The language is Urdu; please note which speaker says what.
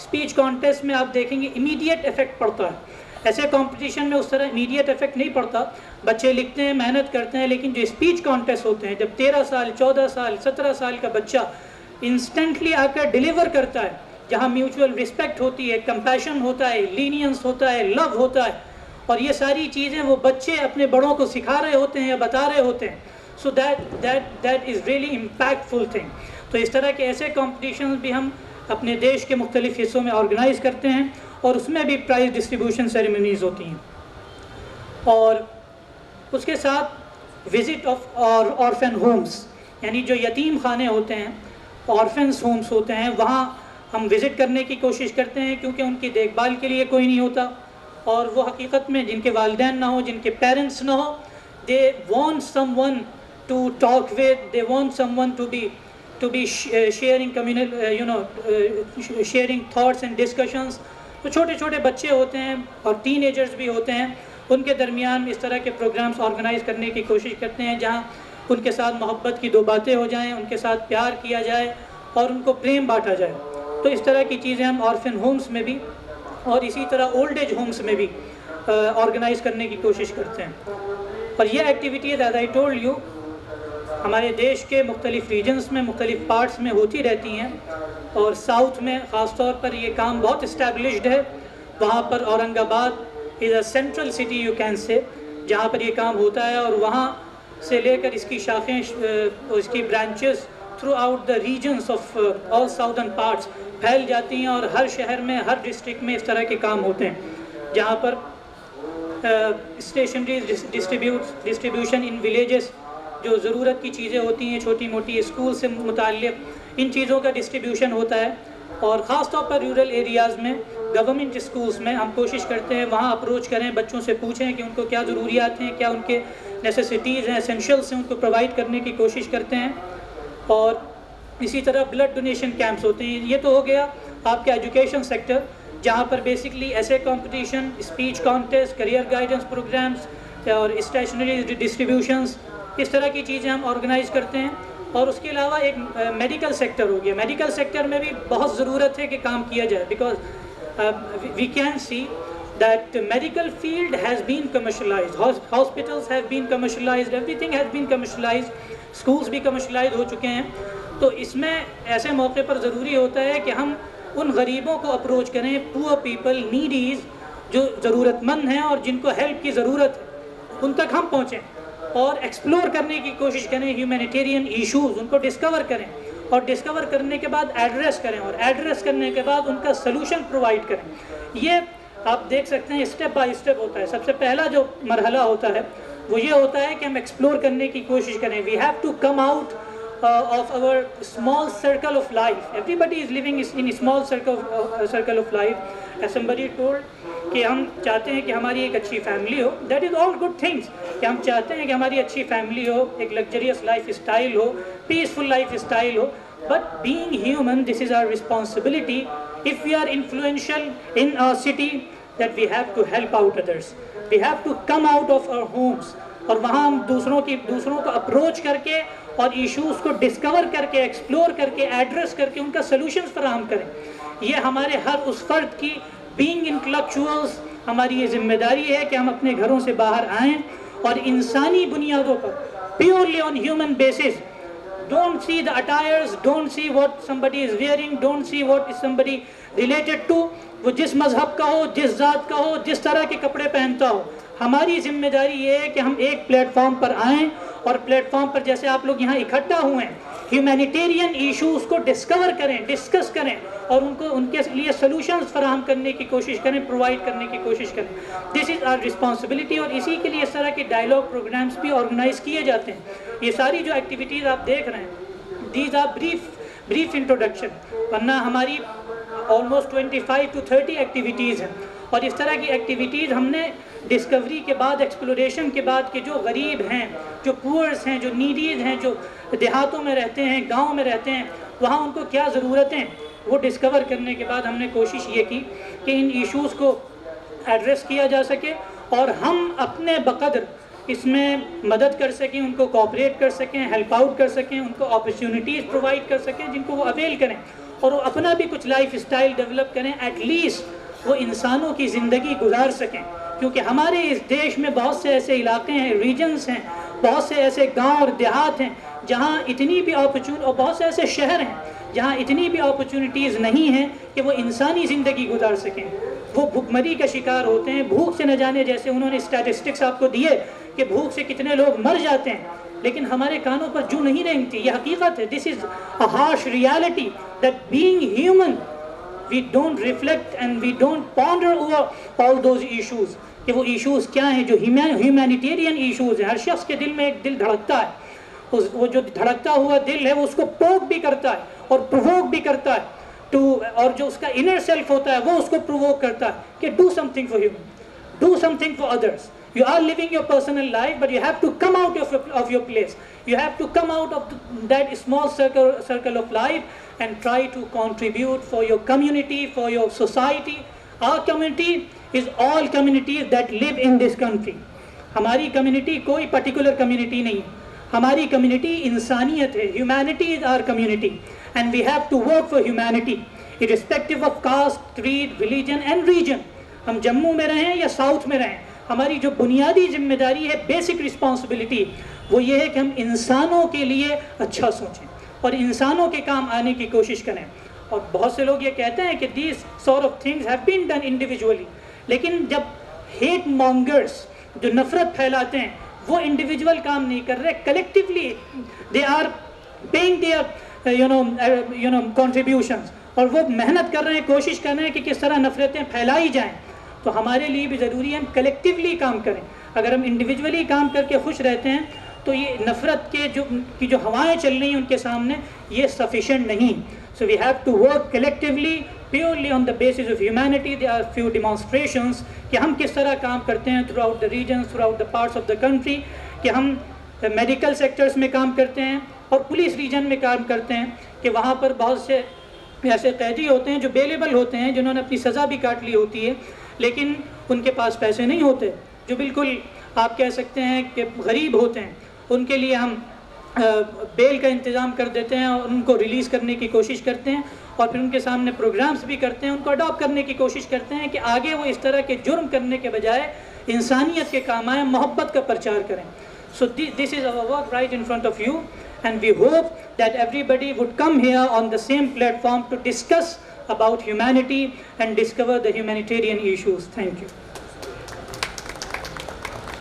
Speaker 1: اسپیچ کانٹیسٹ میں آپ دیکھیں گے امیڈیٹ افیکٹ پڑتا ہے. ایسے کمپٹیشن میں اس طرح امیڈیٹ افیکٹ نہیں پڑتا. بچے لکھتے ہیں، محنت کرتے ہیں، لیکن جو اسپیچ کانٹیسٹ ہوتے ہیں، جب 13 سال 14 سال 17 سال کا بچہ انسٹنٹلی آ کر ڈیلیور کرتا ہے، جہاں میوچول رسپیکٹ ہوتی ہے، کمپیشن ہوتا ہے، لینینس ہوتا ہے، لو ہوتا ہے، اور یہ ساری چیزیں وہ بچے اپنے بڑوں کو سکھا رہے ہوتے ہیں یا بتا رہے ہوتے ہیں. So that is really impactful thing. تو اس طرح کے ایسے کمپٹیشنز بھی ہم اپنے دیش کے مختلف حصوں میں آرگنائز کرتے ہیں، اور اس میں بھی پرائز ڈسٹریبیوشن سیریمنیز ہوتی ہیں. اور اس کے ساتھ وزٹ آف آرفن ہومز، یعنی جو یتیم خانے ہوتے ہیں، آرفنس ہومز ہوتے ہیں، وہاں ہم وزٹ کرنے کی کوشش کرتے ہیں، کیونکہ ان کی دیکھ بھال کے لیے کوئی نہیں ہوتا، اور وہ حقیقت میں جن کے والدین نہ ہوں، جن کے پیرنٹس نہ ہوں، they want someone to talk with, they want someone to be sharing sharing thoughts and discussions. تو چھوٹے چھوٹے بچے ہوتے ہیں اور ٹین ایجرز بھی ہوتے ہیں، ان کے درمیان اس طرح کے پروگرامز آرگنائز کرنے کی کوشش کرتے ہیں جہاں ان کے ساتھ محبت کی 2 باتیں ہو جائیں، ان کے ساتھ پیار کیا جائے اور ان کو پریم بانٹا جائے. تو اس طرح کی چیزیں ہم آرفن ہومز میں بھی اور اسی طرح اولڈ ایج ہومز میں بھی آرگنائز کرنے کی کوشش کرتے ہیں. اور یہ activities as I told you ہمارے دیش کے مختلف ریجنز میں، مختلف پارٹس میں ہوتی رہتی ہیں، اور ساؤتھ میں خاص طور پر یہ کام بہت اسٹیبلشڈ ہے. وہاں پر Aurangabad is a central city you can say, جہاں پر یہ کام ہوتا ہے، اور وہاں سے لے کر اس کی شاخیں، اس کی branches through out the regions of all southern parts پھیل جاتی ہیں، اور ہر شہر میں، ہر ڈسٹرکٹ میں اس طرح کے کام ہوتے ہیں، جہاں پر اسٹیشنری ڈسٹریبیوشن ان ولیجز، جو ضرورت کی چیزیں ہوتی ہیں چھوٹی موٹی اسکول سے متعلق، ان چیزوں کا ڈسٹریبیوشن ہوتا ہے. اور خاص طور پر رورل ایریاز میں، گورنمنٹ اسکولز میں ہم کوشش کرتے ہیں وہاں اپروچ کریں، بچوں سے پوچھیں کہ ان کو کیا ضروریات ہیں، کیا ان کے نیسیسٹیز ہیں، اسینشیلس ہیں، ان کو پرووائڈ کرنے کی کوشش کرتے ہیں. اور اسی طرح بلڈ ڈونیشن کیمپس ہوتے ہیں. یہ تو ہو گیا آپ کا ایجوکیشن سیکٹر، جہاں پر بیسکلی ایسے competition, speech contest, career guidance programmes اور اسٹیشنری ڈسٹریبیوشنز، اس طرح کی چیزیں ہم آرگنائز کرتے ہیں. اور اس کے علاوہ ایک میڈیکل سیکٹر ہو گیا. میڈیکل سیکٹر میں بھی بہت ضرورت ہے کہ کام کیا جائے، because we can see that medical field has been commercialized, hospitals have been commercialized, everything has been commercialized, schools بھی commercialized ہو چکے ہیں. تو اس میں ایسے موقع پر ضروری ہوتا ہے کہ ہم ان غریبوں کو اپروچ کریں، پور پیپل، نیڈیز، جو ضرورت مند ہیں اور جن کو ہیلپ کی ضرورت ہے، ان تک ہم پہنچیں اور ایکسپلور کرنے کی کوشش کریں، ہیومینیٹیرین ایشوز ان کو ڈسکور کریں، اور ڈسکور کرنے کے بعد ایڈریس کریں، اور ایڈریس کرنے کے بعد ان کا سلوشن پرووائڈ کریں. یہ آپ دیکھ سکتے ہیں اسٹیپ بائی اسٹیپ ہوتا ہے. سب سے پہلا جو مرحلہ ہوتا ہے وہ یہ ہوتا ہے کہ ہم ایکسپلور کرنے کی کوشش کریں. We have to come out of our small circle of life. Everybody is living in a small circle of life. As somebody told کہ ہم چاہتے ہیں کہ ہماری ایک اچھی family who. That is all good things. کہ ہم چاہتے ہیں کہ ہماری اچھی فیملی ہو، ایک luxurious life style who, peaceful life style who. But being human, this is our responsibility. If we are influential in our city, that we have to help out others. We have to come out of our homes. اور وہاں ہم دوسروں کو اپروچ کر کے اور ایشوز کو ڈسکور کر کے، ایکسپلور کر کے، ایڈریس کر کے ان کا سلوشنز فراہم کریں. یہ ہمارے ہر اس فرد کی بینگ انٹلیکچوئلز، ہماری یہ ذمہ داری ہے کہ ہم اپنے گھروں سے باہر آئیں اور انسانی بنیادوں پر، purely on human basis. Don't see the attires, don't see what somebody is wearing, don't see what is somebody related to. وہ جس مذہب کا ہو، جس ذات کا ہو، جس طرح کے کپڑے پہنتا ہو، ہماری ذمہ داری یہ ہے کہ ہم ایک پلیٹ فارم پر آئیں، اور پلیٹ فارم پر جیسے آپ لوگ یہاں اکٹھا ہوئے ہیں، ہیومینیٹیرین ایشوز کو ڈسکور کریں، ڈسکس کریں، اور ان کے لیے سلوشنز فراہم کرنے کی کوشش کریں، پرووائڈ کرنے کی کوشش کریں. دس از آور رسپانسبلٹی. اور اسی کے لیے اس طرح کے ڈائلاگ پروگرامز بھی آرگنائز کیے جاتے ہیں. یہ ساری جو ایکٹیویٹیز آپ دیکھ رہے ہیں، دیز آر بریف انٹروڈکشن، ورنہ ہماری آلموسٹ 25 to 30 ایکٹیویٹیز ہیں. اور اس طرح کی ایکٹیویٹیز ہم نے ڈسکوری کے بعد، ایکسپلوریشن کے بعد، کہ جو غریب ہیں، جو پورس ہیں، جو نیڈیز ہیں، جو دیہاتوں میں رہتے ہیں، گاؤں میں رہتے ہیں، وہاں ان کو کیا ضرورتیں، وہ ڈسکور کرنے کے بعد ہم نے کوشش یہ کی کہ ان ایشوز کو ایڈریس کیا جا سکے، اور ہم اپنے بقدر اس میں مدد کر سکیں، ان کو کوآپریٹ کر سکیں، ہیلپ آؤٹ کر سکیں، ان کو اپرچونیٹیز پرووائڈ کر سکیں جن کو وہ اویل کریں. اور وہ اپنا بھی کچھ لائف اسٹائل ڈیولپ کریں, ایٹ لیسٹ وہ انسانوں کی زندگی گزار سکیں. کیونکہ ہمارے اس دیش میں بہت سے ایسے علاقے ہیں, ریجنز ہیں, بہت سے ایسے گاؤں اور دیہات ہیں جہاں اتنی بھی اور بہت سے ایسے شہر ہیں جہاں اتنی بھی اپرچونیٹیز نہیں ہیں کہ وہ انسانی زندگی گزار سکیں. وہ بھوک مری کا شکار ہوتے ہیں, بھوک سے نہ جانے, جیسے انہوں نے اسٹیٹسٹکس آپ کو دیے کہ بھوک سے کتنے لوگ مر جاتے ہیں, لیکن ہمارے کانوں پر جو نہیں رینگتی. یہ حقیقت ہے. This is a harsh reality that being human we don't reflect and we don't ponder over all those issues, کہ وہ ایشوز کیا ہیں جو ہیومینیٹیرین ایشوز ہیں. ہر شخص کے دل میں ایک دل دھڑکتا ہے, وہ جو دھڑکتا ہوا دل ہے وہ اس کو پروک بھی کرتا ہے اور پرووک بھی کرتا ہے اور جو اس کا انر سیلف ہوتا ہے وہ اس کو پرووک کرتا ہے کہ do some thing for human, do some thing for others. You are living your personal life, but you have to come out of your place. You have to come out of that small circle of life and try to contribute for your community, for your society. Our community is all communities that live in this country. ہماری کمیونٹی کوئی پرٹیکولر کمیونٹی نہیں, ہماری کمیونٹی انسانیت ہے. Humanity is our community and we have to work for humanity irrespective of caste, creed, religion and region. ہم جموں میں رہیں یا ساؤتھ میں رہیں, ہماری جو بنیادی ذمہ داری ہے, بیسک رسپانسبلٹی, وہ یہ ہے کہ ہم انسانوں کے لیے اچھا سوچیں اور انسانوں کے کام آنے کی کوشش کریں. اور بہت سے لوگ یہ کہتے ہیں کہ these sort of things have been done individually, لیکن جب ہیٹ مانگرس جو نفرت پھیلاتے ہیں وہ انڈیویجول کام نہیں کر رہے, collectively they are paying their contributions, اور وہ محنت کر رہے ہیں, کوشش کر رہے ہیں کہ کس طرح نفرتیں پھیلائی جائیں. تو ہمارے لیے بھی ضروری ہے ہم کلیکٹیولی کام کریں. اگر ہم انڈیویجولی کام کر کے خوش رہتے ہیں تو یہ نفرت کے جو ہوائیں چل رہی ہیں ان کے سامنے یہ سفیشینٹ نہیں. So we have to work collectively purely on the basis of humanity. There are few demonstrations کہ ہم کس طرح کام کرتے ہیں throughout the regions, throughout the parts of the country, کہ ہم میڈیکل سیکٹرز میں کام کرتے ہیں اور پولیس ریجن میں کام کرتے ہیں کہ وہاں پر بہت سے ایسے قیدی ہوتے ہیں جو بیلیبل ہوتے ہیں, جنہوں نے اپنی سزا بھی کاٹ لی ہوتی ہے, لیکن ان کے پاس پیسے نہیں ہوتے, جو بالکل آپ کہہ سکتے ہیں کہ غریب ہوتے ہیں. ان کے لیے ہم بیل کا انتظام کر دیتے ہیں اور ان کو ریلیز کرنے کی کوشش کرتے ہیں, اور پھر ان کے سامنے پروگرامز بھی کرتے ہیں, ان کو اڈاپٹ کرنے کی کوشش کرتے ہیں کہ آگے وہ اس طرح کے جرم کرنے کے بجائے انسانیت کے کام آئیں, محبت کا پرچار کریں. So this is our work right in front of you, and we hope that everybody would come here on the same platform to discuss about humanity and discover the humanitarian issues. Thank you.